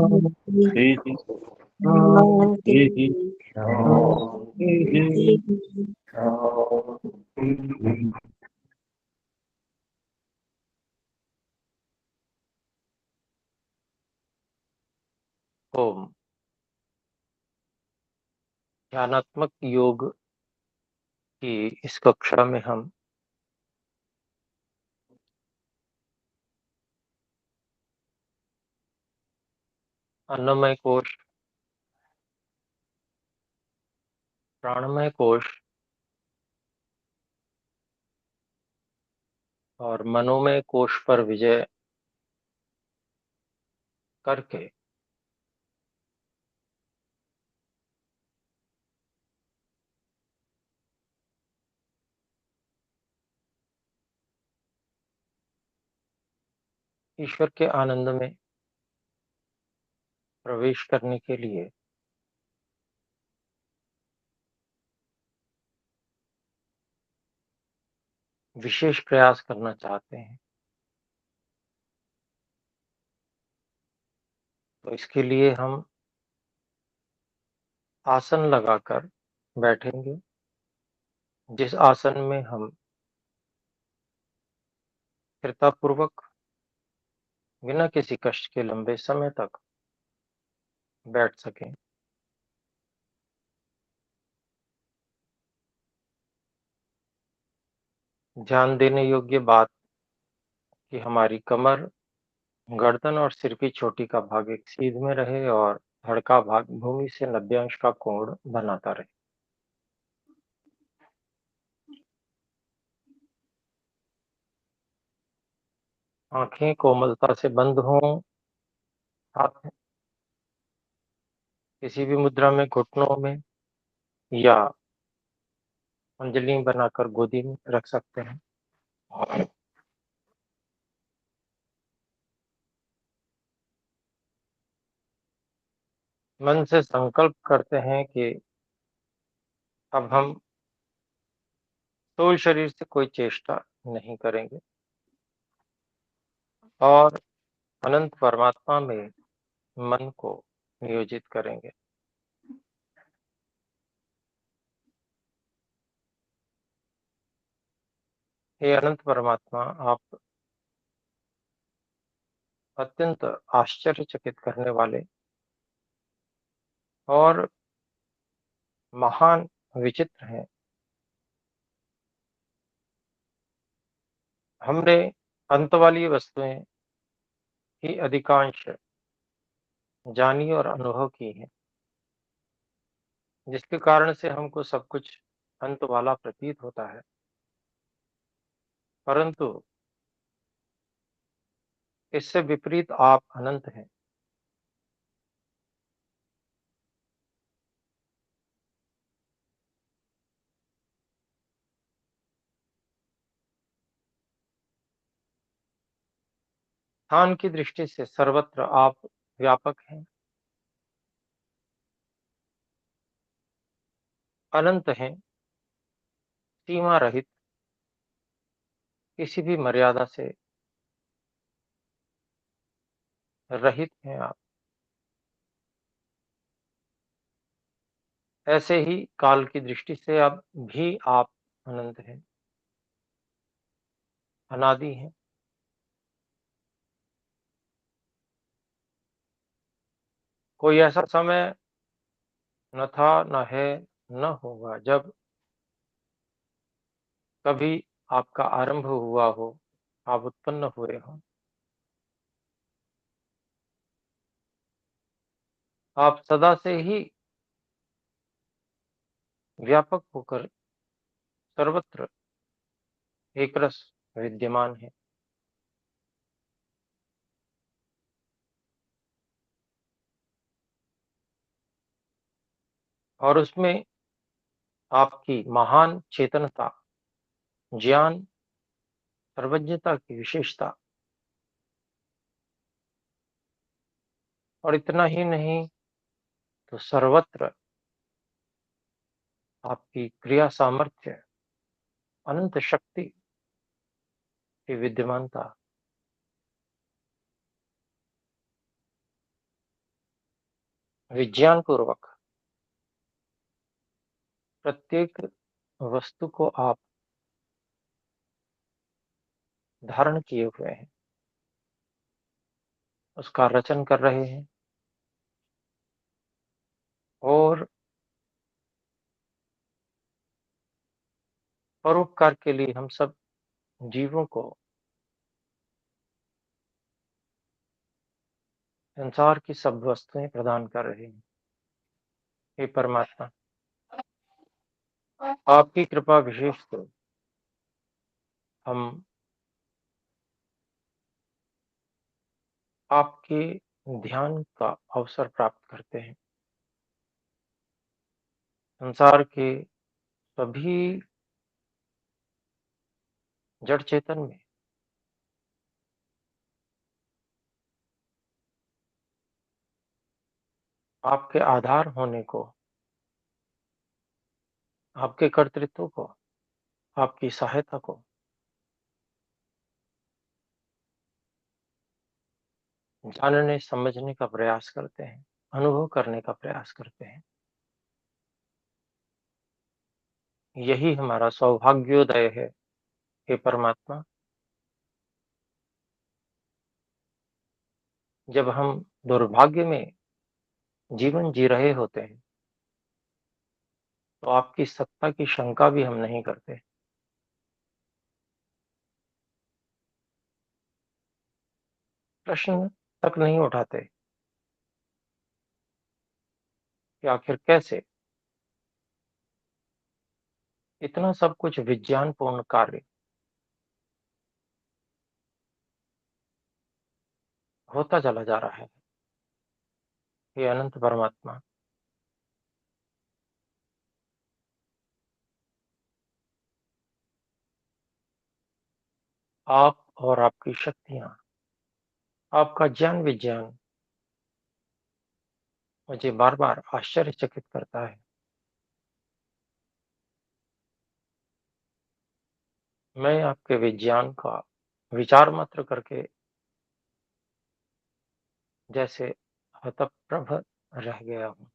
शांति शांति शांति शांति। ओम। ध्यानात्मक योग की इस कक्षा में हम अन्नमय कोश, प्राणमय कोश और मनोमय कोश पर विजय करके ईश्वर के आनंद में प्रवेश करने के लिए विशेष प्रयास करना चाहते हैं, तो इसके लिए हम आसन लगाकर बैठेंगे, जिस आसन में हम स्थिरतापूर्वक बिना किसी कष्ट के लंबे समय तक बैठ सकें। ध्यान देने योग्य बात कि हमारी कमर, गर्दन और सिर की चोटी का भाग एक सीध में रहे और धड़ का भाग भूमि से 90 अंश का कोण बनाता रहे। आंखें कोमलता से बंद हों, हाथ किसी भी मुद्रा में घुटनों में या अंजलि बनाकर गोदी में रख सकते हैं। मन से संकल्प करते हैं कि अब हम स्थूल शरीर से कोई चेष्टा नहीं करेंगे और अनंत परमात्मा में मन को नियोजित करेंगे। हे अनंत परमात्मा, आप अत्यंत आश्चर्यचकित करने वाले और महान विचित्र हैं। हमने अंत वाली वस्तुएं ही अधिकांश जानी और अनुभव की हैं, जिसके कारण से हमको सब कुछ अंत वाला प्रतीत होता है, परंतु इससे विपरीत आप अनंत हैं। स्थान की दृष्टि से सर्वत्र आप व्यापक हैं, अनंत हैं, सीमा रहित, किसी भी मर्यादा से रहित हैं आप। ऐसे ही काल की दृष्टि से अब भी आप अनंत हैं, अनादि हैं। कोई ऐसा समय न था, न है, न होगा जब कभी आपका आरंभ हुआ हो, आप उत्पन्न हुए हों। आप सदा से ही व्यापक होकर सर्वत्र एकरस विद्यमान है। और उसमें आपकी महान चेतनता, ज्ञान, सर्वज्ञता की विशेषता, और इतना ही नहीं तो सर्वत्र आपकी क्रिया सामर्थ्य, अनंत शक्ति की विद्यमानता। विज्ञान पूर्वक प्रत्येक वस्तु को आप धारण किए हुए हैं, उसका रचन कर रहे हैं और परोपकार के लिए हम सब जीवों को संसार की सब वस्तुएँ प्रदान कर रहे हैं। हे परमात्मा, आपकी कृपा विशेष तो हम आपके ध्यान का अवसर प्राप्त करते हैं। संसार के सभी जड़ चेतन में आपके आधार होने को, आपके कर्तृत्व को, आपकी सहायता को जानने समझने का प्रयास करते हैं, अनुभव करने का प्रयास करते हैं। यही हमारा सौभाग्योदय है, हे परमात्मा। जब हम दुर्भाग्य में जीवन जी रहे होते हैं, तो आपकी सत्ता की शंका भी हम नहीं करते। प्रश्न तक नहीं उठाते कि आखिर कैसे इतना सब कुछ विज्ञानपूर्ण कार्य होता चला जा रहा है। हे अनंत परमात्मा, आप और आपकी शक्तियाँ, आपका ज्ञान विज्ञान मुझे बार-बार आश्चर्यचकित करता है। मैं आपके विज्ञान का विचार मात्र करके जैसे हतप्रभ रह गया हूँ।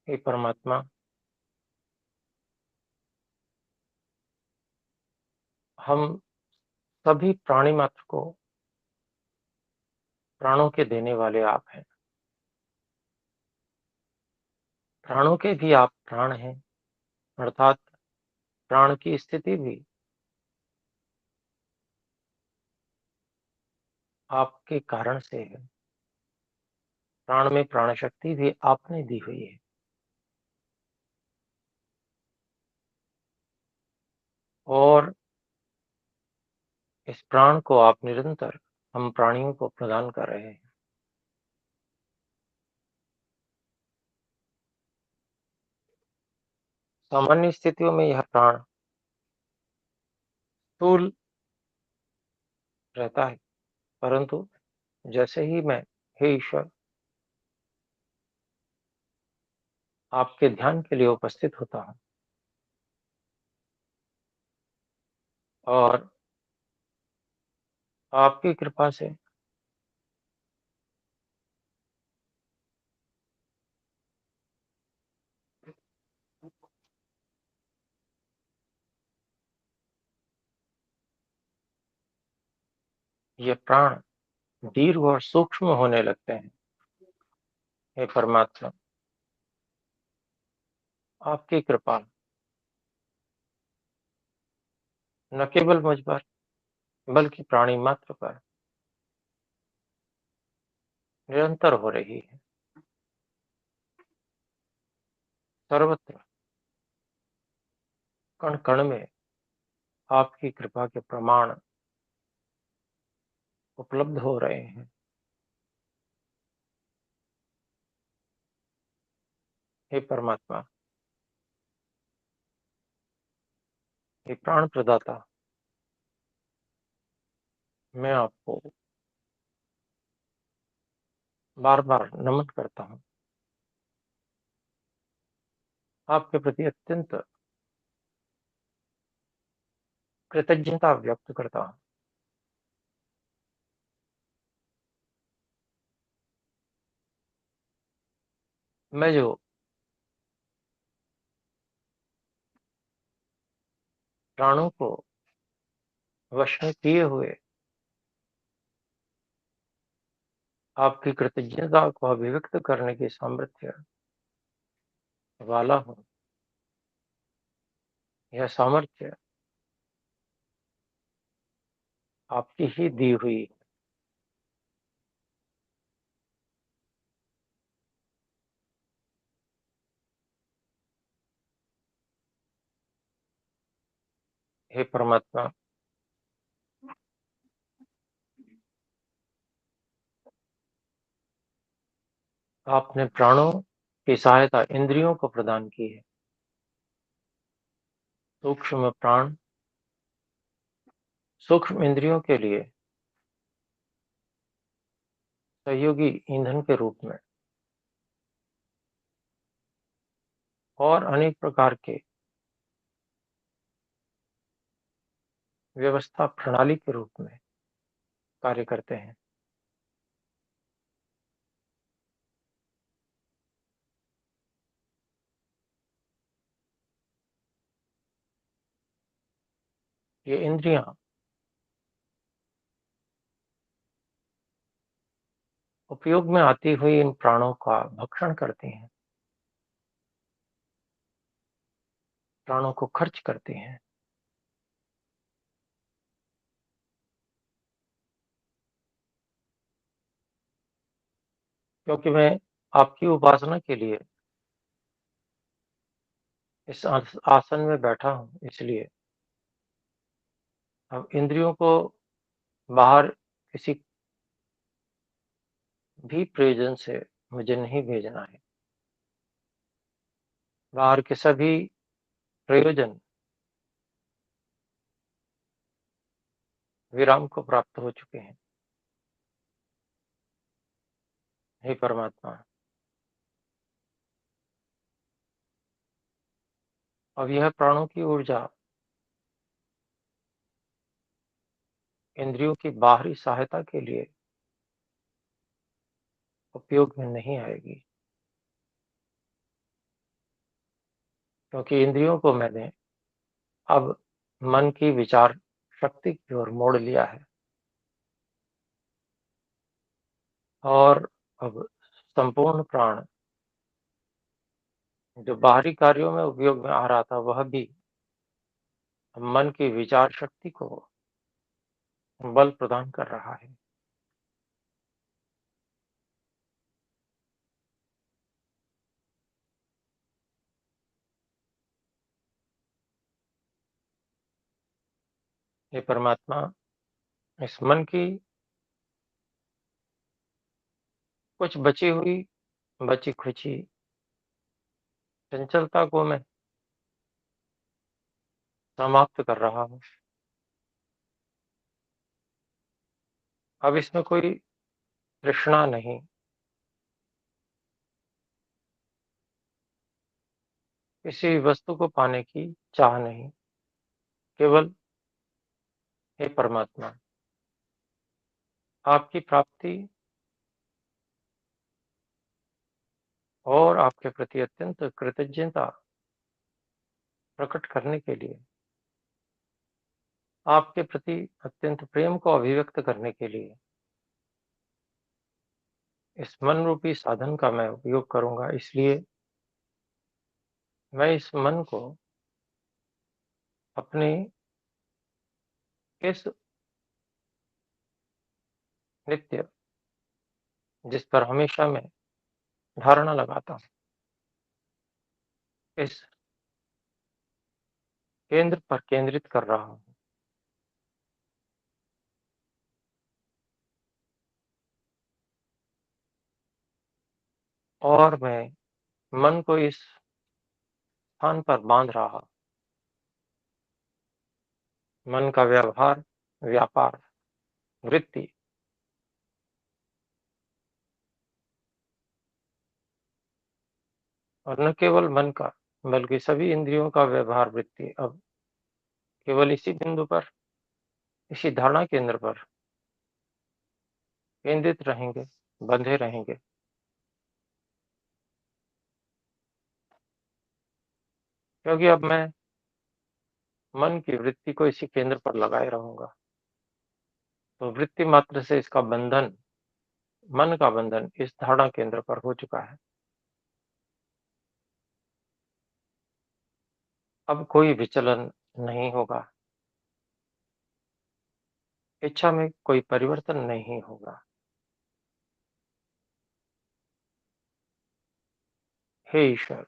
हे परमात्मा, हम सभी प्राणी मात्र को प्राणों के देने वाले आप हैं। प्राणों के भी आप प्राण हैं, अर्थात प्राण की स्थिति भी आपके कारण से है। प्राण में प्राण शक्ति भी आपने दी हुई है और इस प्राण को आप निरंतर हम प्राणियों को प्रदान कर रहे हैं। सामान्य स्थितियों में यह प्राण स्थूल रहता है, परंतु जैसे ही मैं, हे ईश्वर, आपके ध्यान के लिए उपस्थित होता हूँ और आपकी कृपा से ये प्राण दीर्घ और सूक्ष्म होने लगते हैं। हे परमात्मा, आपकी कृपा न केवल मुझ पर बल्कि प्राणी मात्र पर निरंतर हो रही है। सर्वत्र कण-कण में आपकी कृपा के प्रमाण उपलब्ध हो रहे हैं। हे परमात्मा, हे प्राण प्रदाता, मैं आपको बार-बार नमन करता हूँ। आपके प्रति अत्यंत कृतज्ञता व्यक्त करता हूँ। मैं जो प्राणों को वश में किए हुए आपकी कृतज्ञता को अभिव्यक्त करने की सामर्थ्य वाला हूँ, यह सामर्थ्य आपकी ही दी हुई। हे परमात्मा, आपने प्राणों की सहायता इंद्रियों को प्रदान की है। सूक्ष्म प्राण सूक्ष्म इंद्रियों के लिए सहयोगी ईंधन के रूप में और अनेक प्रकार के व्यवस्था प्रणाली के रूप में कार्य करते हैं। ये इंद्रियां उपयोग में आती हुई इन प्राणों का भक्षण करती हैं, प्राणों को खर्च करती हैं। क्योंकि मैं आपकी उपासना के लिए इस आसन में बैठा हूँ, इसलिए अब इंद्रियों को बाहर किसी भी प्रयोजन से मुझे नहीं भेजना है। बाहर के सभी प्रयोजन विराम को प्राप्त हो चुके हैं। हे परमात्मा, अब यह प्राणों की ऊर्जा इंद्रियों की बाहरी सहायता के लिए उपयोग में नहीं आएगी, क्योंकि इंद्रियों को मैंने अब मन की विचार शक्ति की ओर मोड़ लिया है और अब संपूर्ण प्राण जो बाहरी कार्यों में उपयोग में आ रहा था, वह भी मन की विचार शक्ति को बल प्रदान कर रहा है। हे परमात्मा, इस मन की कुछ बची-खुची चंचलता को मैं समाप्त कर रहा हूँ। अब इसमें कोई तृष्णा नहीं, किसी भी वस्तु को पाने की चाह नहीं, केवल हे परमात्मा, आपकी प्राप्ति और आपके प्रति अत्यंत कृतज्ञता प्रकट करने के लिए, आपके प्रति अत्यंत प्रेम को अभिव्यक्त करने के लिए इस मन रूपी साधन का मैं उपयोग करूँगा। इसलिए मैं इस मन को अपने इस नित्य, जिस पर हमेशा मैं धारणा लगाता हूँ, इस केंद्र पर केंद्रित कर रहा हूँ और मैं मन को इस स्थान पर बाँध रहा हूँ। मन का व्यवहार, व्यापार, वृत्ति और न केवल मन का बल्कि सभी इंद्रियों का व्यवहार वृत्ति अब केवल इसी बिंदु पर, इसी धारणा केंद्र पर केंद्रित रहेंगे, बंधे रहेंगे। क्योंकि अब मैं मन की वृत्ति को इसी केंद्र पर लगाए रहूँगा, तो वृत्ति मात्र से इसका बंधन, मन का बंधन इस धारणा केंद्र पर हो चुका है। अब कोई विचलन नहीं होगा, इच्छा में कोई परिवर्तन नहीं होगा। हे ईश्वर,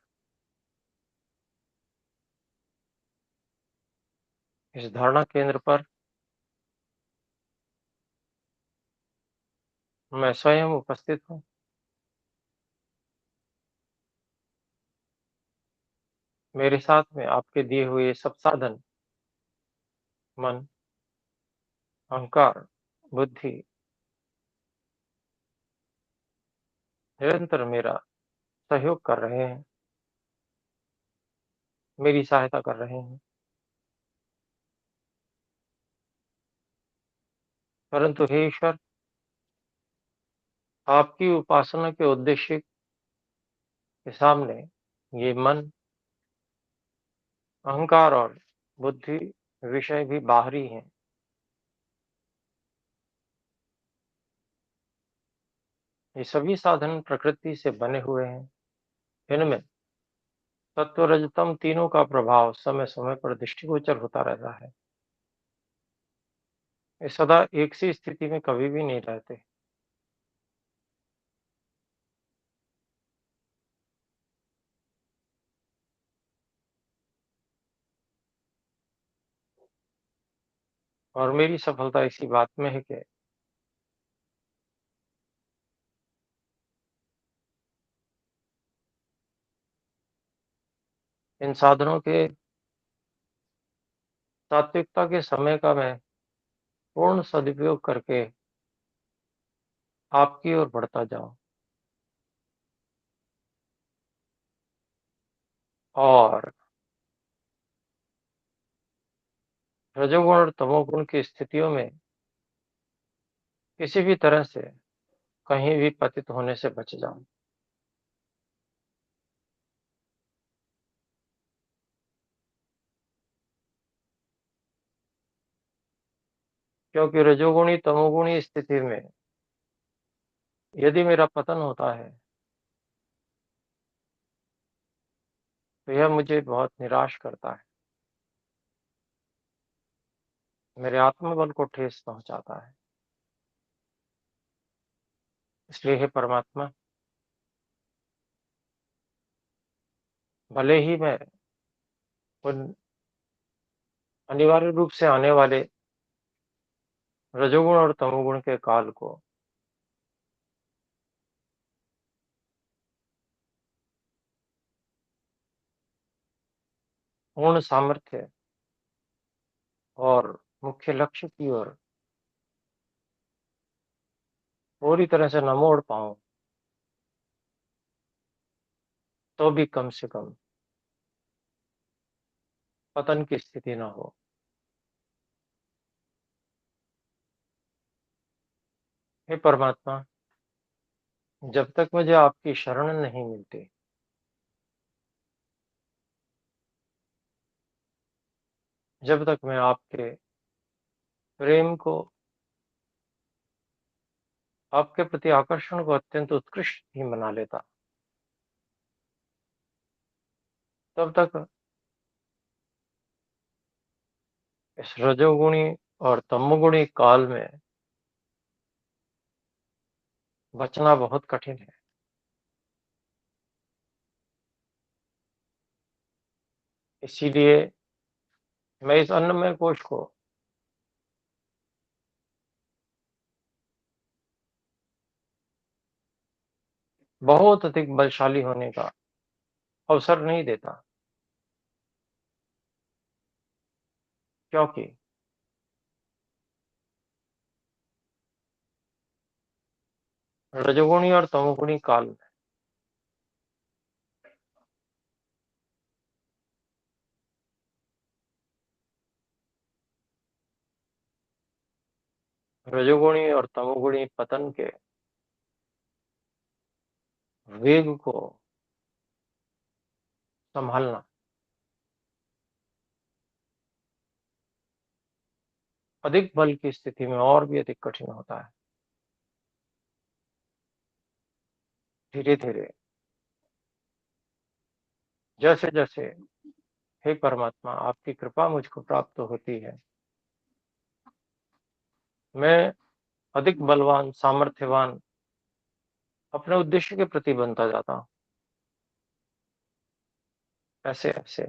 इस धारणा केंद्र पर मैं स्वयं उपस्थित हूँ। मेरे साथ में आपके दिए हुए ये सब साधन, मन, अहंकार, बुद्धि, निरंतर मेरा सहयोग कर रहे हैं, मेरी सहायता कर रहे हैं। परंतु हे ईश्वर, आपकी उपासना के उद्देश्य के सामने ये मन, अहंकार और बुद्धि विषय भी बाहरी हैं। ये सभी साधन प्रकृति से बने हुए हैं। इनमें सत्व, रजतम तीनों का प्रभाव समय-समय पर दृष्टिगोचर होता रहता है। ये सदा एक सी स्थिति में कभी भी नहीं रहते। और मेरी सफलता इसी बात में है कि इन साधनों के सात्विकता के समय का मैं पूर्ण सदुपयोग करके आपकी ओर बढ़ता जाऊँ और रजोगुण और तमोगुण की स्थितियों में किसी भी तरह से कहीं भी पतित होने से बच जाऊँ। क्योंकि रजोगुणी, तमोगुणी स्थिति में यदि मेरा पतन होता है, तो यह मुझे बहुत निराश करता है। मेरे आत्मबल को ठेस पहुँचाता है। इसलिए हे परमात्मा, भले ही मैं उन अनिवार्य रूप से आने वाले रजोगुण और तमोगुण के काल को पूर्ण सामर्थ्य और मुख्य लक्ष्य की ओर पूरी तरह से न मोड़ पाऊँ, तो भी कम से कम पतन की स्थिति ना हो। हे परमात्मा, जब तक मुझे आपकी शरण नहीं मिलती, जब तक मैं आपके प्रेम को, आपके प्रति आकर्षण को अत्यंत उत्कृष्ट नहीं बना लेता, तब तक इस रजोगुणी और तमोगुणी काल में बचना बहुत कठिन है। इसीलिए मैं इस अन्नमय कोश को बहुत अधिक बलशाली होने का अवसर नहीं देता, क्योंकि रजोगुणी और तमोगुणी काल में रजोगुणी और तमोगुणी पतन के वेग को संभालना अधिक बल की स्थिति में और भी अधिक कठिन होता है। धीरे-धीरे, जैसे-जैसे हे परमात्मा आपकी कृपा मुझको प्राप्त होती है, मैं अधिक बलवान, सामर्थ्यवान अपने उद्देश्य के प्रति बनता जाता हूँ। ऐसे-ऐसे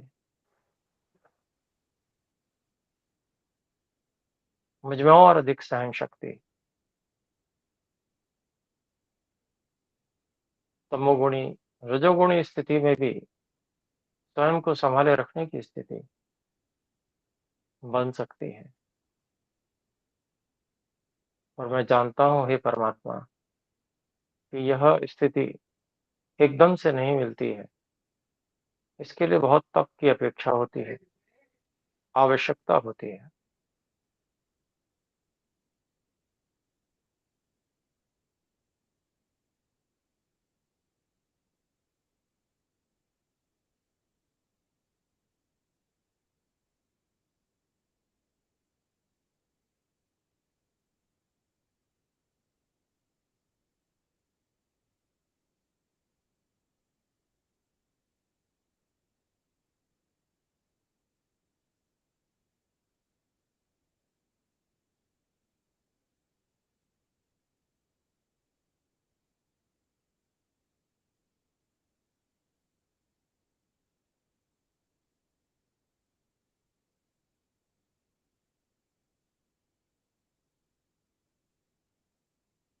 मुझ में और अधिक सहन शक्ति, तमोगुणी, रजोगुणी स्थिति में भी स्वयं को सँभाले रखने की स्थिति बन सकती है। और मैं जानता हूँ हे परमात्मा कि यह स्थिति एकदम से नहीं मिलती है। इसके लिए बहुत तप की अपेक्षा होती है, आवश्यकता होती है।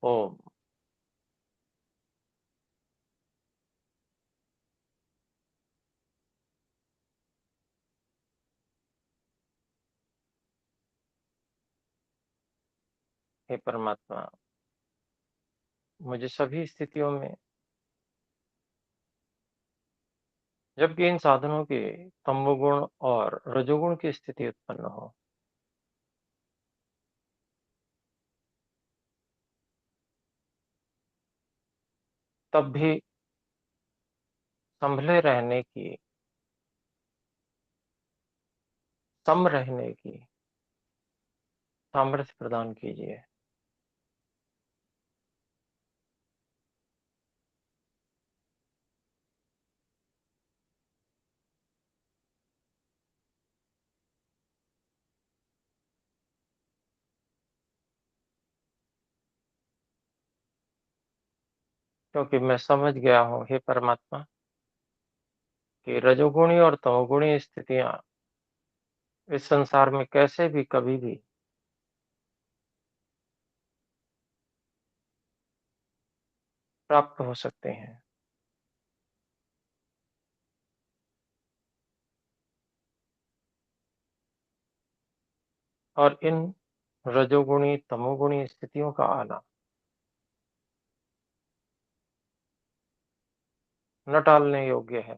ओम! हे परमात्मा, मुझे सभी स्थितियों में जबकि इन साधनों के तमोगुण और रजोगुण की स्थिति उत्पन्न हो, तब भी सँभले रहने की, सम रहने की सामर्थ्य प्रदान कीजिए। क्योंकि मैं समझ गया हूँ हे परमात्मा कि रजोगुणी और तमोगुणी स्थितियाँ इस संसार में कैसे भी, कभी भी प्राप्त हो सकते हैं। और इन रजोगुणी, तमोगुणी स्थितियों का आना न टालने योग्य है।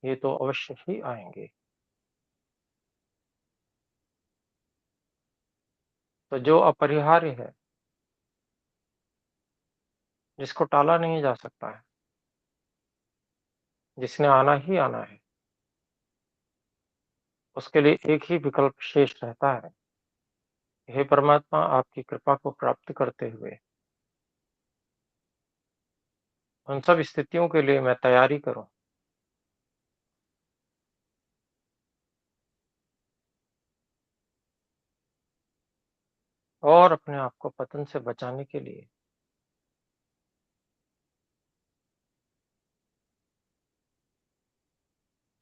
ये तो अवश्य ही आएँगे। तो जो अपरिहार्य है, जिसको टाला नहीं जा सकता है, जिसने आना ही आना है, उसके लिए एक ही विकल्प शेष रहता है। हे परमात्मा आपकी कृपा को प्राप्त करते हुए उन सब स्थितियों के लिए मैं तैयारी करूँ और अपने आप को पतन से बचाने के लिए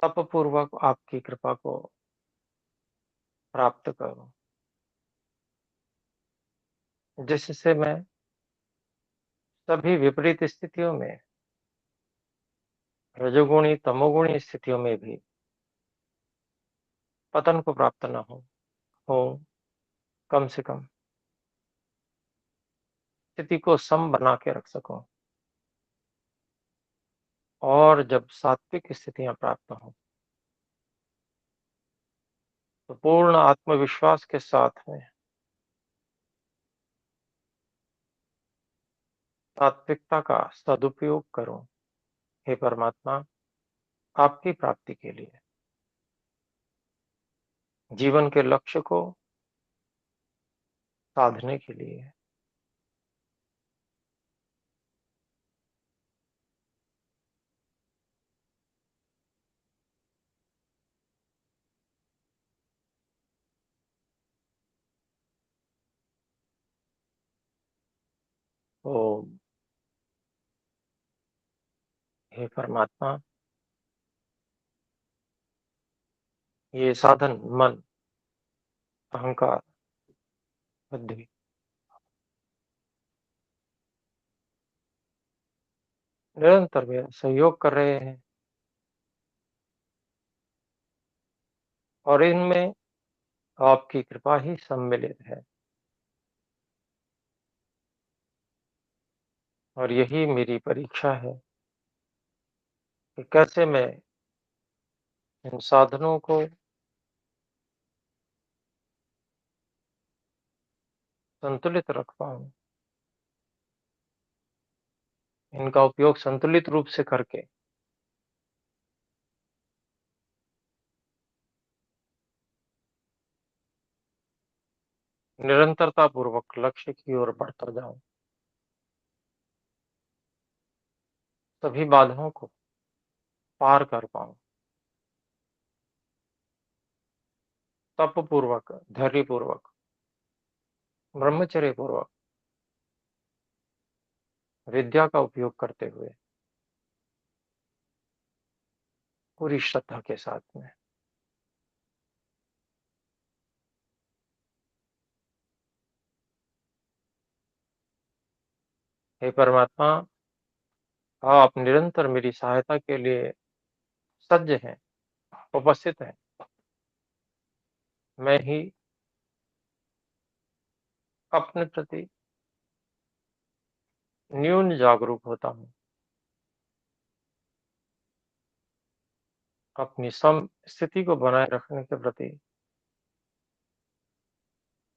तपपूर्वक आपकी कृपा को प्राप्त करूँ, जिससे मैं सभी विपरीत स्थितियों में, रजोगुणी, तमोगुणी स्थितियों में भी पतन को प्राप्त न हो कम से कम स्थिति को सम बना के रख सकूँ और जब सात्विक स्थितियाँ प्राप्त हों, तो पूर्ण आत्मविश्वास के साथ में सात्विकता का सदुपयोग करूं। हे परमात्मा, आपकी प्राप्ति के लिए, जीवन के लक्ष्य को साधने के लिए। ओम। हे परमात्मा, ये साधन मन, अहंकार, बुद्धि निरंतर मेरा सहयोग कर रहे हैं और इनमें आपकी कृपा ही सम्मिलित है। और यही मेरी परीक्षा है कि कैसे मैं इन साधनों को संतुलित रख पाऊँ, इनका उपयोग संतुलित रूप से करके निरंतरता पूर्वक लक्ष्य की ओर बढ़ता जाऊँ। सभी बाधाओं को पार कर पाऊँ, तप पूर्वक, धैर्य पूर्वक, ब्रह्मचर्य पूर्वक, विद्या का उपयोग करते हुए, पूरी श्रद्धा के साथ में। हे परमात्मा, आप निरंतर मेरी सहायता के लिए सज्ज हैं, उपस्थित हैं। मैं ही अपने प्रति न्यून जागरूक होता हूँ। अपनी सम स्थिति को बनाए रखने के प्रति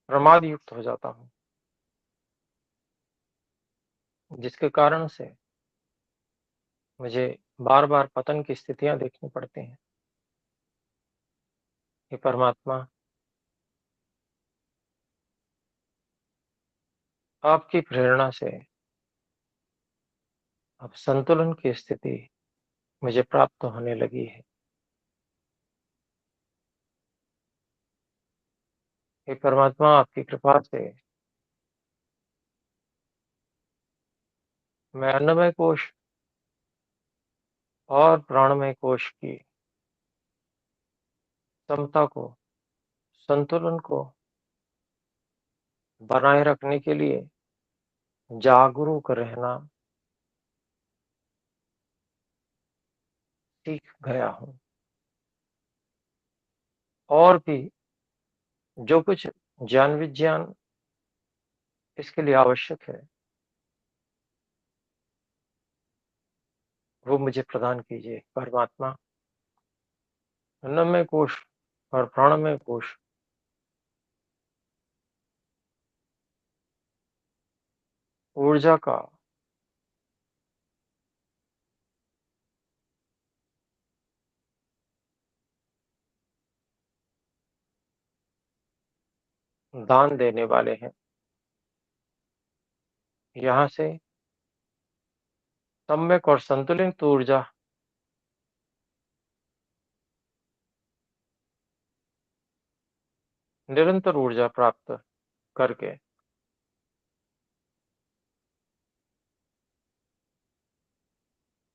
प्रमाद युक्त हो जाता हूँ, जिसके कारण से मुझे बार-बार पतन की स्थितियाँ देखनी पड़ती हैं। हे परमात्मा, आपकी प्रेरणा से अब संतुलन की स्थिति मुझे प्राप्त होने लगी है। हे परमात्मा, आपकी कृपा से मैं अन्नमय कोश और प्राणमय कोश की समता को, संतुलन को बनाए रखने के लिए जागरूक रहना सीख गया हूँ। और भी जो कुछ ज्ञान विज्ञान इसके लिए आवश्यक है, वो मुझे प्रदान कीजिए परमात्मा। अन्नमय कोश और प्राणमय कोश ऊर्जा का दान देने वाले हैं। यहाँ से सम्यक और संतुलित ऊर्जा निरंतर ऊर्जा प्राप्त करके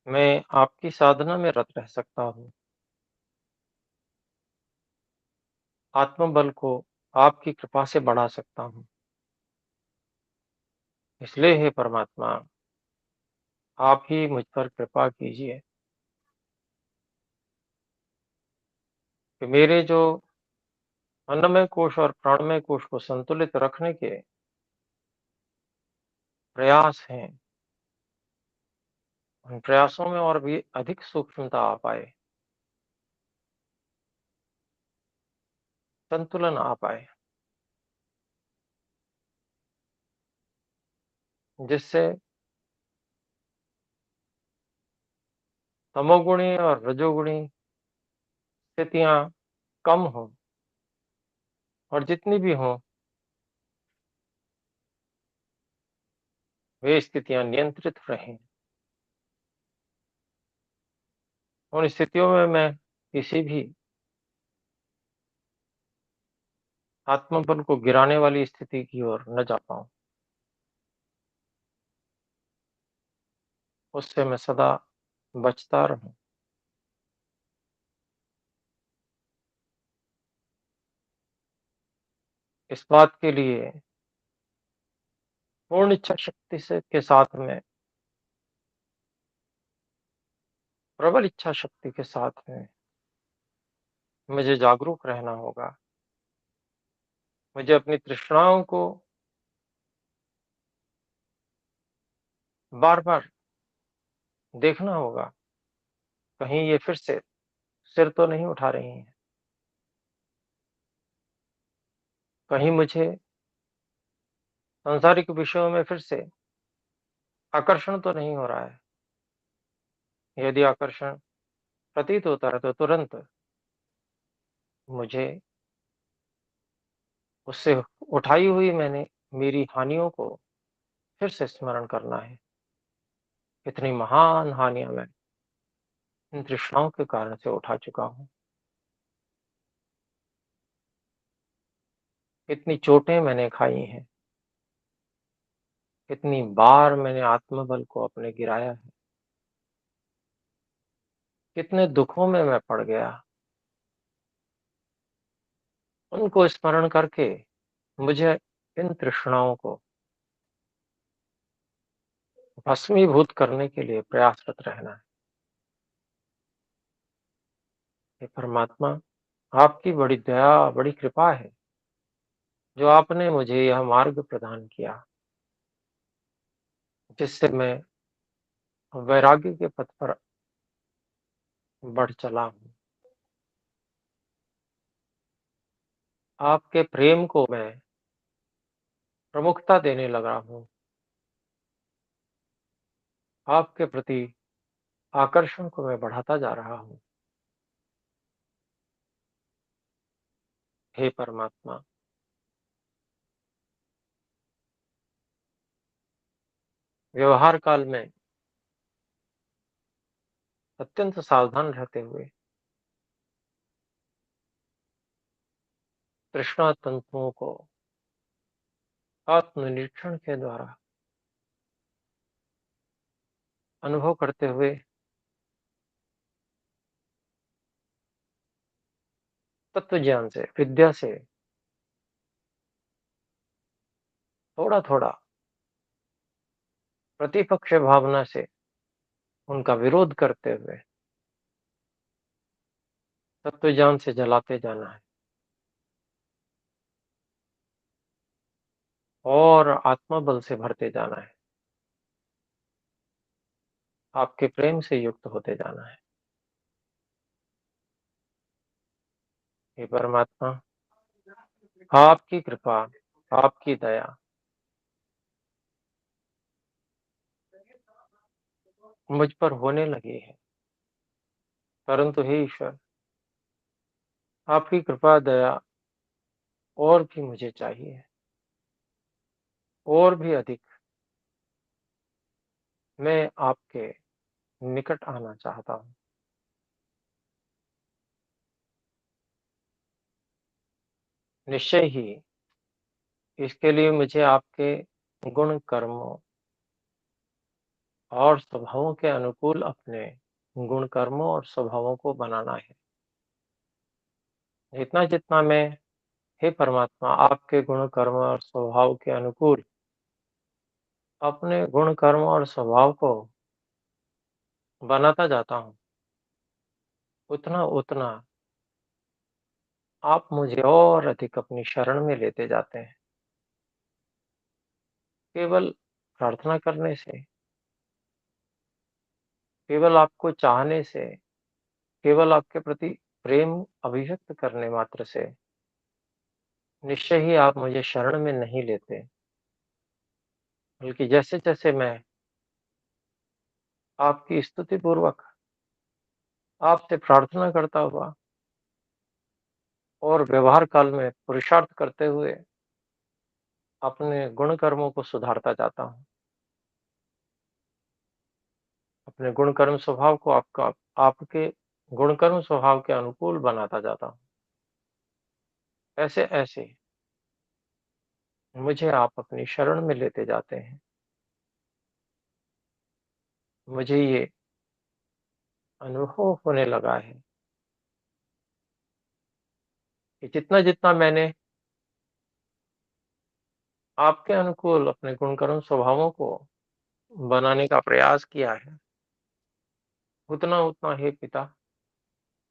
मैं आपकी साधना में रत रह सकता हूँ। आत्मबल को आपकी कृपा से बढ़ा सकता हूँ। इसलिए हे परमात्मा, आप ही मुझ पर कृपा कीजिए कि मेरे जो अन्नमय कोश और प्राणमय कोश को संतुलित रखने के प्रयास हैं, उन प्रयासों में और भी अधिक सूक्ष्मता आ पाए, संतुलन आ पाए, जिससे तमोगुणी और रजोगुणी स्थितियाँ कम हों और जितनी भी हों, वे स्थितियाँ नियंत्रित रहें। उन स्थितियों में मैं किसी भी आत्मबल को गिराने वाली स्थिति की ओर न जा पाऊँ। उससे मैं सदा बचता रहूँ। इस बात के लिए पूर्ण इच्छा शक्ति से के साथ में, प्रबल इच्छा शक्ति के साथ में मुझे जागरूक रहना होगा। मुझे अपनी तृष्णाओं को बार-बार देखना होगा, कहीं ये फिर से सिर तो नहीं उठा रही हैं। कहीं मुझे सांसारिक विषयों में फिर से आकर्षण तो नहीं हो रहा है। यदि आकर्षण प्रतीत होता है तो तुरंत मुझे उससे उठाई हुई मैंने मेरी हानियों को फिर से स्मरण करना है। इतनी महान हानियाँ मैं इन तृष्णाओं के कारण से उठा चुका हूँ। इतनी चोटें मैंने खाई हैं, इतनी बार मैंने आत्मबल को अपने गिराया है, कितने दुखों में मैं पड़ गया। उनको स्मरण करके मुझे इन तृष्णाओं को भस्मीभूत करने के लिए प्रयासरत रहना है। हे परमात्मा, आपकी बड़ी दया, बड़ी कृपा है, जो आपने मुझे यह मार्ग प्रदान किया, जिससे मैं वैराग्य के पथ पर बढ़ चला हूँ। आपके प्रेम को मैं प्रमुखता देने लगा हूँ। आपके प्रति आकर्षण को मैं बढ़ाता जा रहा हूँ। हे परमात्मा, व्यवहार काल में अत्यंत सावधान रहते हुए तृष्णा तंतुओं को आत्मनिरीक्षण के द्वारा अनुभव करते हुए तत्व ज्ञान से, विद्या से थोड़ा-थोड़ा प्रतिपक्ष भावना से उनका विरोध करते हुए तत्व ज्ञान से जलाते जाना है और आत्मबल से भरते जाना है। आपके प्रेम से युक्त होते जाना है। हे परमात्मा, आपकी कृपा, आपकी दया मुझ पर होने लगी है। परंतु हे ईश्वर, आपकी कृपा, दया और भी मुझे चाहिए, और भी अधिक मैं आपके निकट आना चाहता हूँ। निश्चय ही इसके लिए मुझे आपके गुण, कर्मों और स्वभावों के अनुकूल अपने गुण, कर्मों और स्वभावों को बनाना है। जितना-जितना मैं, हे परमात्मा, आपके गुण, कर्म और स्वभाव के अनुकूल अपने गुण, कर्म और स्वभाव को बनाता जाता हूँ, उतना-उतना आप मुझे और अधिक अपनी शरण में लेते जाते हैं। केवल प्रार्थना करने से, केवल आपको चाहने से, केवल आपके प्रति प्रेम अभिव्यक्त करने मात्र से निश्चय ही आप मुझे शरण में नहीं लेते, बल्कि जैसे-जैसे मैं आपकी स्तुति पूर्वक आपसे प्रार्थना करता हुआ और व्यवहार काल में पुरुषार्थ करते हुए अपने गुण कर्मों को सुधारता जाता हूँ। अपने गुण कर्म स्वभाव को आपका आपके गुण कर्म स्वभाव के अनुकूल बनाता जाता हूँ। ऐसे-ऐसे मुझे आप अपनी शरण में लेते जाते हैं। मुझे ये अनुभव होने लगा है कि जितना-जितना मैंने आपके अनुकूल अपने गुण कर्म स्वभावों को बनाने का प्रयास किया है, उतना-उतना हे पिता,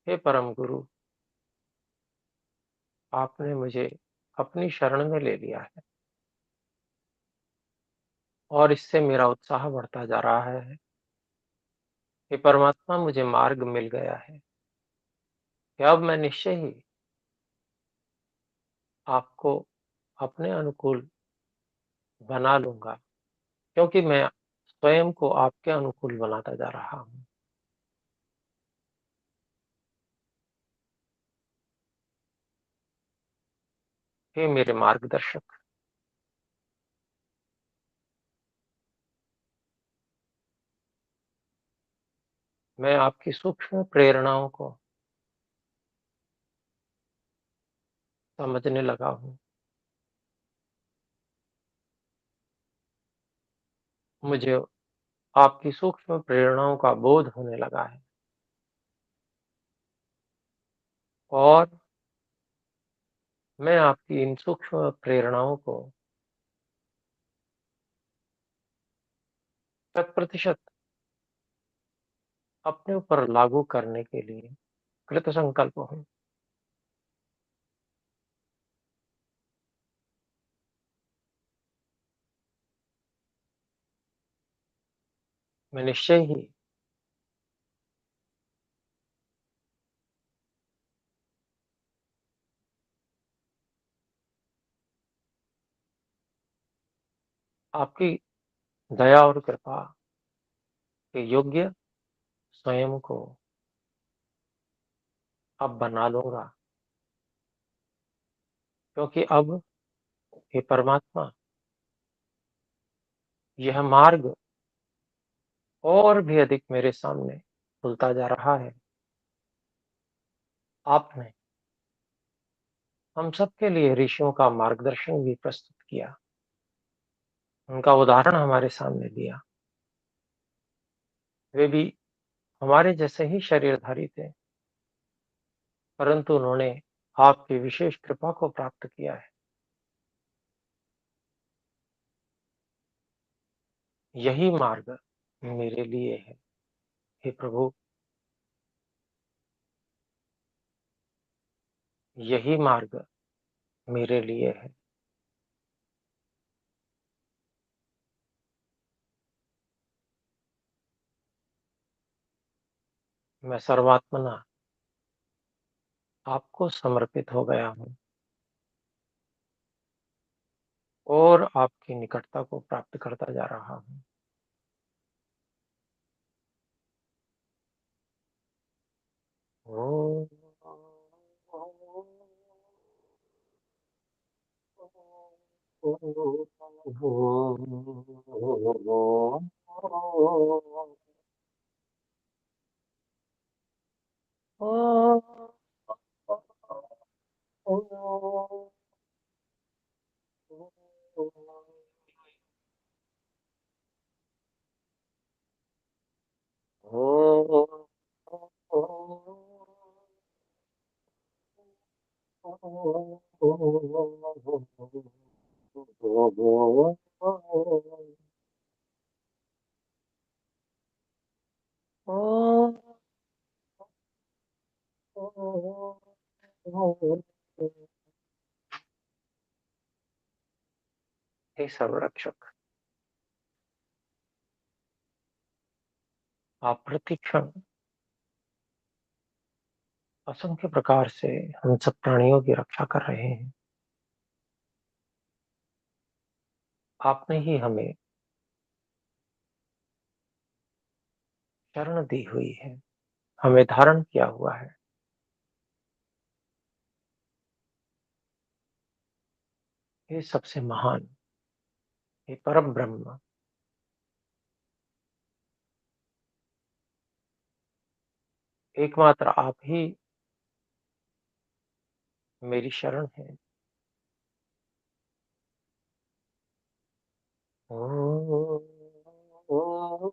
हे परम गुरु, आपने मुझे अपनी शरण में ले लिया है और इससे मेरा उत्साह बढ़ता जा रहा है। हे परमात्मा, मुझे मार्ग मिल गया है कि अब मैं निश्चय ही आपको अपने अनुकूल बना लूँगा, क्योंकि मैं स्वयं को आपके अनुकूल बनाता जा रहा हूँ। हे मेरे मार्गदर्शक, मैं आपकी सूक्ष्म प्रेरणाओं को समझने लगा हूँ। मुझे आपकी सूक्ष्म प्रेरणाओं का बोध होने लगा है और मैं आपकी इन सूक्ष्म प्रेरणाओं को शत प्रतिशत अपने ऊपर लागू करने के लिए कृत संकल्प हूँ। मैं निश्चय ही आपकी दया और कृपा के योग्य स्वयं को अब बना लूँगा, क्योंकि अब हे परमात्मा, यह मार्ग और भी अधिक मेरे सामने खुलता जा रहा है। आपने हम सबके लिए ऋषियों का मार्गदर्शन भी प्रस्तुत किया, उनका उदाहरण हमारे सामने दिया। वे भी हमारे जैसे ही शरीरधारी थे, परंतु उन्होंने आपकी विशेष कृपा को प्राप्त किया है। यही मार्ग मेरे लिए है। हे प्रभु, यही मार्ग मेरे लिए है। मैं सर्वात्मना आपको समर्पित हो गया हूँ और आपकी निकटता को प्राप्त करता जा रहा हूँ। ओम हे सर्वरक्षक, आप प्रतिक्षण असंख्य प्रकार से हम सब प्राणियों की रक्षा कर रहे हैं। आपने ही हमें शरण दी हुई है। हमें धारण किया हुआ है। हे सबसे महान, हे परम ब्रह्म, एकमात्र आप ही मेरी शरण है। ओम, ओम,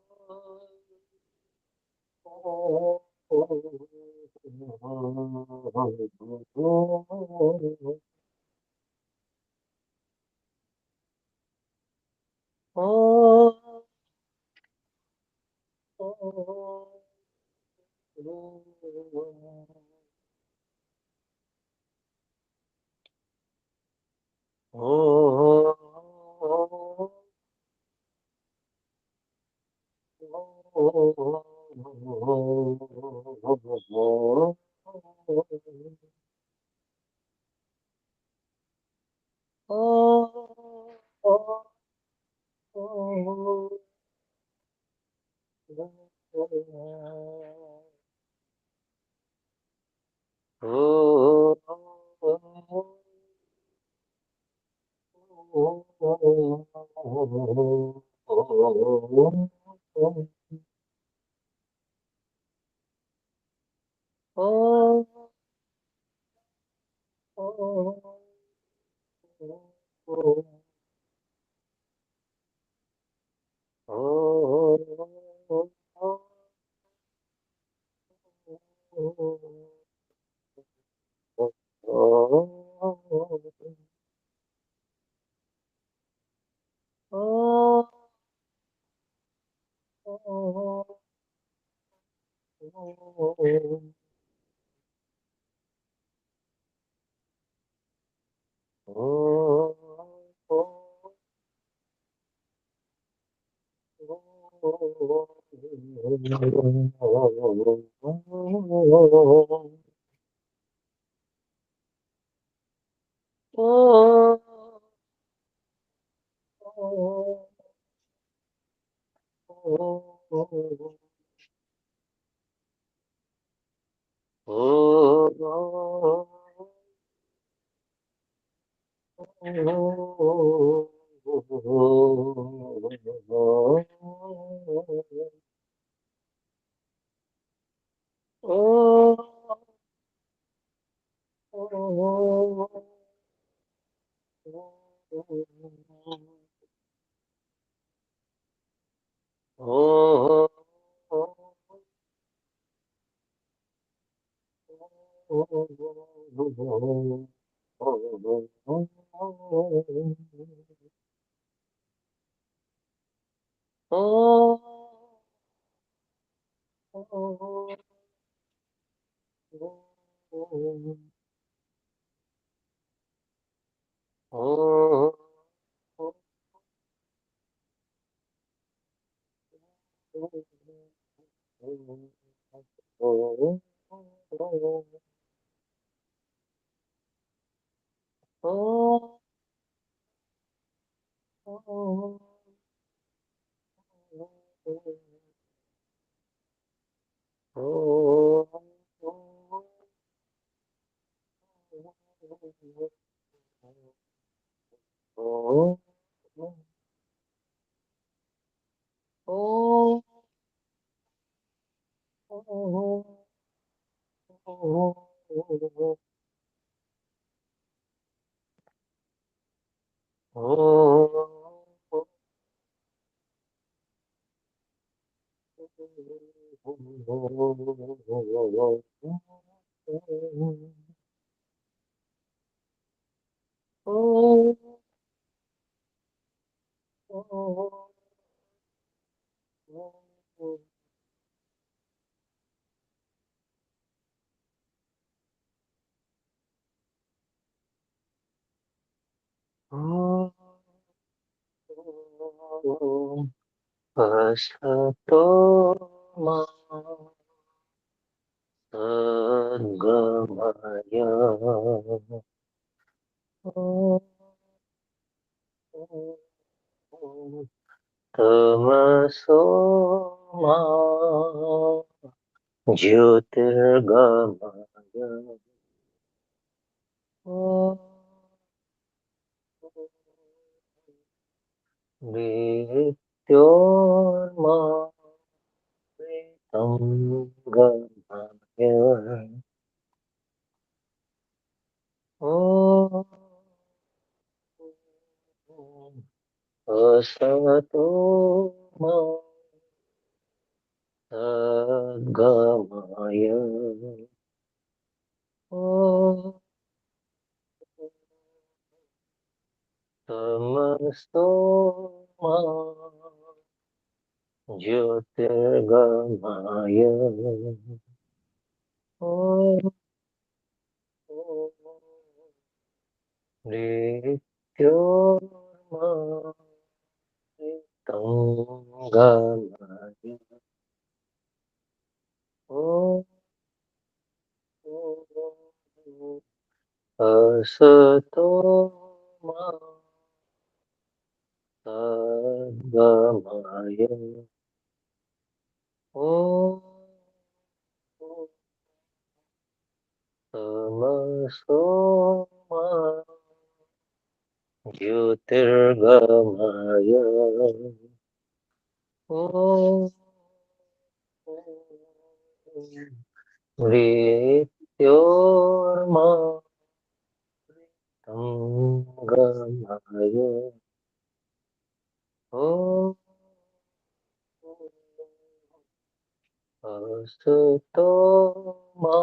असतो मा सद्गमय तमसो मा ज्योतिर्गमय ॐ मृत्योर्मामृतङ्गमय ॐ असतो मा सद्गमय ॐ तमसो मा ज्योतिर्गमय ॐ मृत्योर्मामृतङ्गमय ॐ असतो मा सद्गमय ॐ तमसो मा ज्योतिर्गमय ॐ मृत्योर्मामृतङ्गमय ॐ असतो मा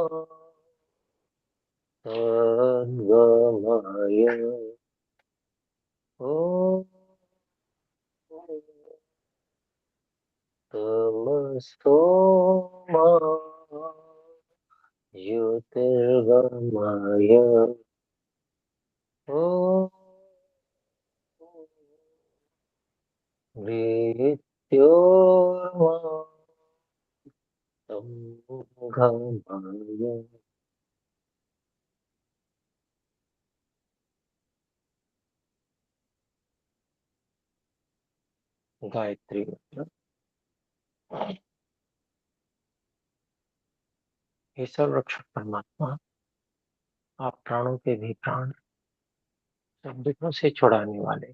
सद्गमय ॐ तमसो मा ज्योतिर्गमय ॐ मृत्योर्मामृतङ्गमय गायत्री मंत्र। हे सर्वरक्षक परमात्मा, आप प्राणों के भी प्राण, सब दुखों से छुड़ाने वाले,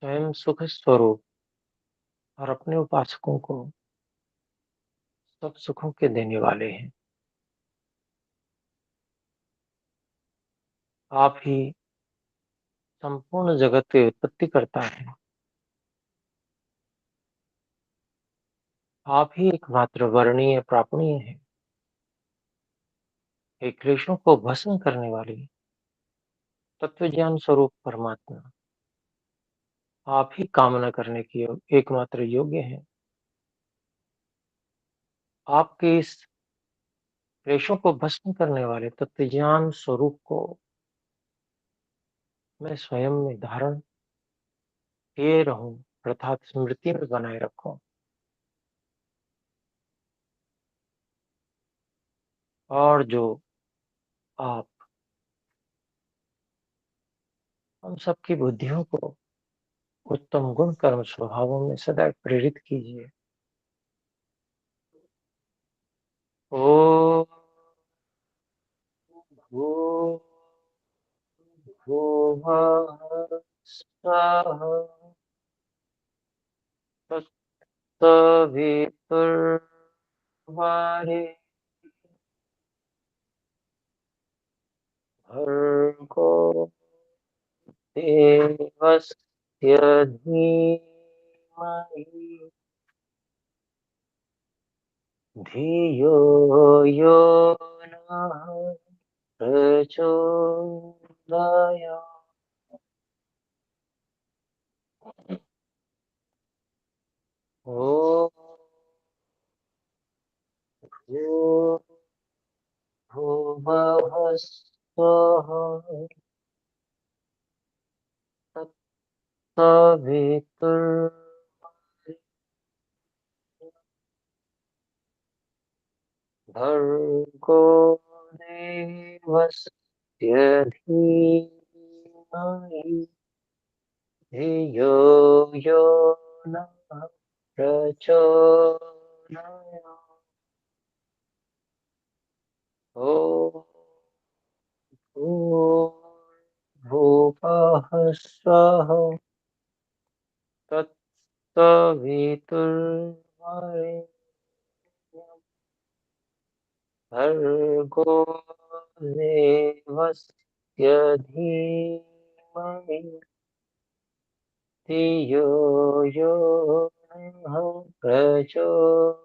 स्वयं सुख स्वरूप और अपने उपासकों को सब सुखों के देने वाले हैं। आप ही संपूर्ण जगत की उत्पत्ति करता है। आप ही एकमात्र वर्णीय प्रापणीय है। हे क्लेशों को भस्म करने वाली तत्व ज्ञान स्वरूप परमात्मा, आप ही कामना करने की एकमात्र योग्य है। आपके इस क्लेशों को भस्म करने वाले तत्व ज्ञान स्वरूप को मैं स्वयं में धारण किए रहूं, अर्थात स्मृति में बनाए रखूं। और जो आप हम सबकी बुद्धियों को उत्तम गुण कर्म स्वभावों में सदैव प्रेरित कीजिए। ओम भूर्भुवः स्वः तत्सवितुर्वरेण्यं भर्गो देवस्य धीमहि धियो यो नः प्रचोदयात्। ॐ भूर्भुवः स्वः तत्सवितुर्वरेण्यं भर्गो देवस्य धीमहि धियो यो नः प्रचोदयात्। ॐ भूर्भुवः स्वः तत्सवितुर्वरेण्यं भर्गो देवस्य धीमहि धियो यो नः प्रचोदयात्।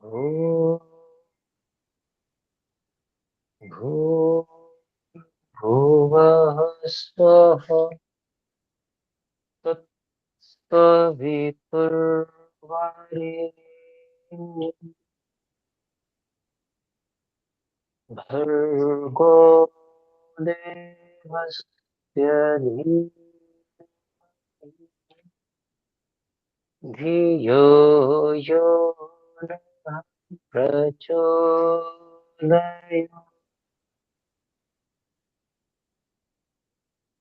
ॐ भूर्भुवः स्वः तत्सवितुर्वरेण्यं भर्गो देवस्य धीमहि धियो यो नः प्रचोदयात्।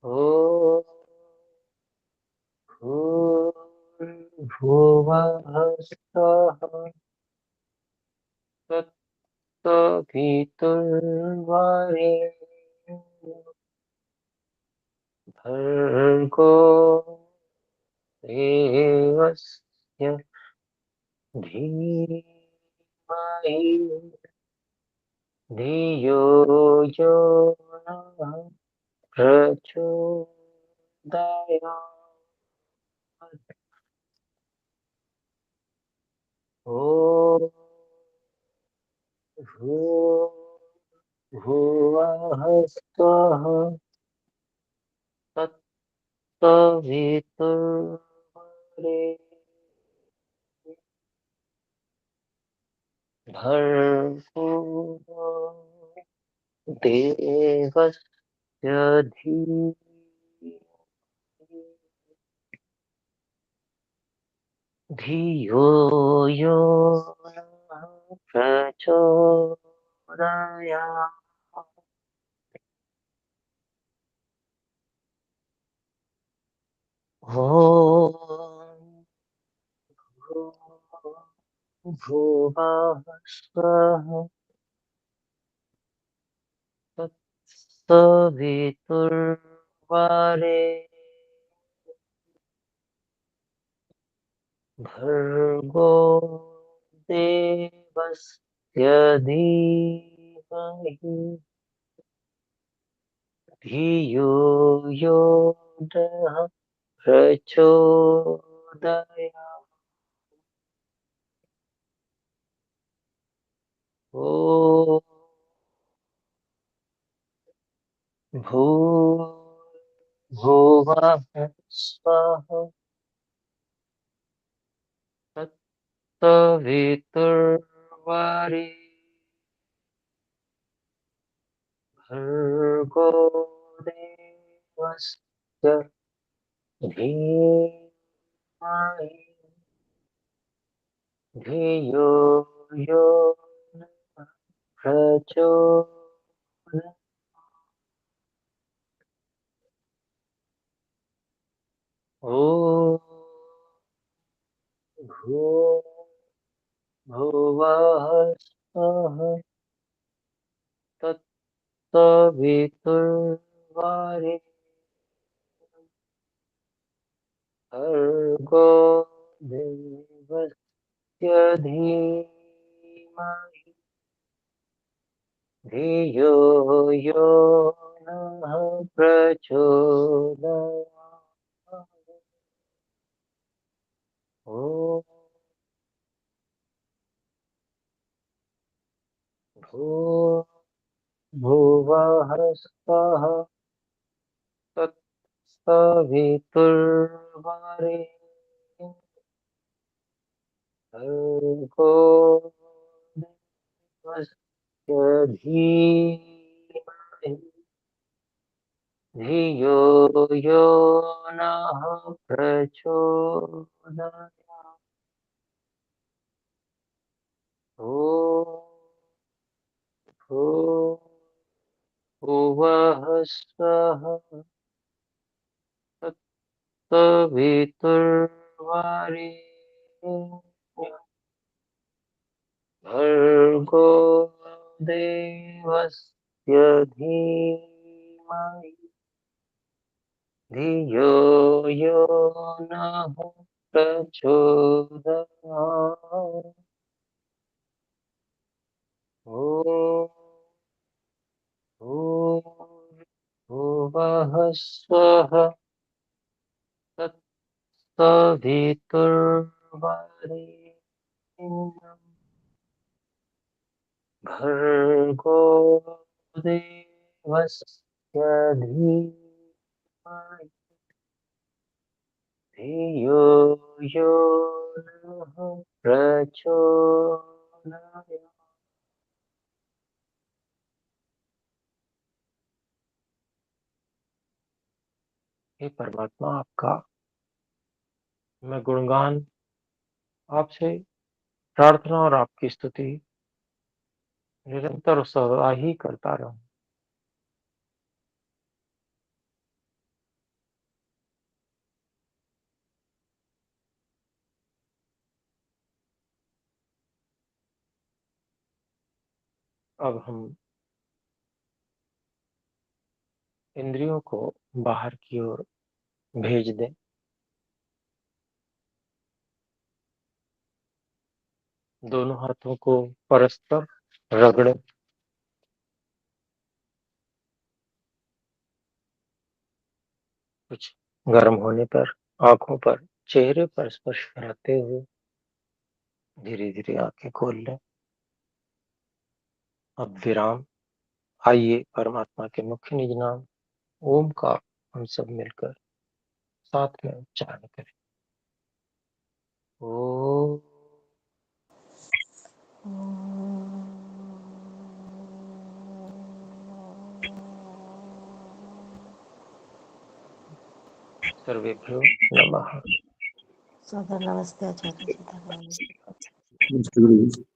ॐ भूर्भुवः स्वः तत्सवितुर्वरेण्यं भर्गो देवस्य धीमहि धियो यो नः प्रचोदयात्। ॐ भूर्भुवः स्वः तत्सवितुर्वरेण्यं भर्गो देवस्य धीमहि धियो यो नः प्रचोदयात्। ॐ भुवः स्वः तत्सवितुर्वरेण्यं भर्गो देवस्य धीमहि धियो यो नः प्रचोदयात्। ॐ भूर्भुवः स्वः भर्गो देवस्य धीमहि धियो यो नः प्रचोदयात्। ॐ भूर्भुवः स्वः तत्सवितुर्वरेण्यं भर्गो देवस्य धीमहि धियो यो नः प्रचोदयात्। ॐ भूर्भुवः स्वः तत्सवितुर्वरेण्यं भर्गो देवस्य धीमहि धियो यो नः प्रचोदयात्। ॐ भूर्भुवः स्वः भर्गो देवस्य धीमहि धियो यो नः प्रचोदयात्। ॐ भूर्भुवः स्वः तत्सवितुर्वरेण्यं भर्गो देवस्य धीमहि धियो यो नः प्रचोदयात्। हे परमात्मा, आपका मैं गुणगान, आपसे प्रार्थना और आपकी स्तुति निरंतर सदा ही करता रहूं। अब हम इंद्रियों को बाहर की ओर भेज दें। दोनों हाथों को परस्पर रगड़ें। कुछ गर्म होने पर आंखों पर, चेहरे पर स्पर्श कराते हुए धीरे धीरे आंखें खोल लें। अब विराम। आइए परमात्मा के मुख्य निज नाम ओम का हम सब मिलकर साथ में उच्चारण करें। ओम। सर्वेभ्यो नमः। सदा नमस्ते आचार्य जी, धन्यवाद। Yes, Guru.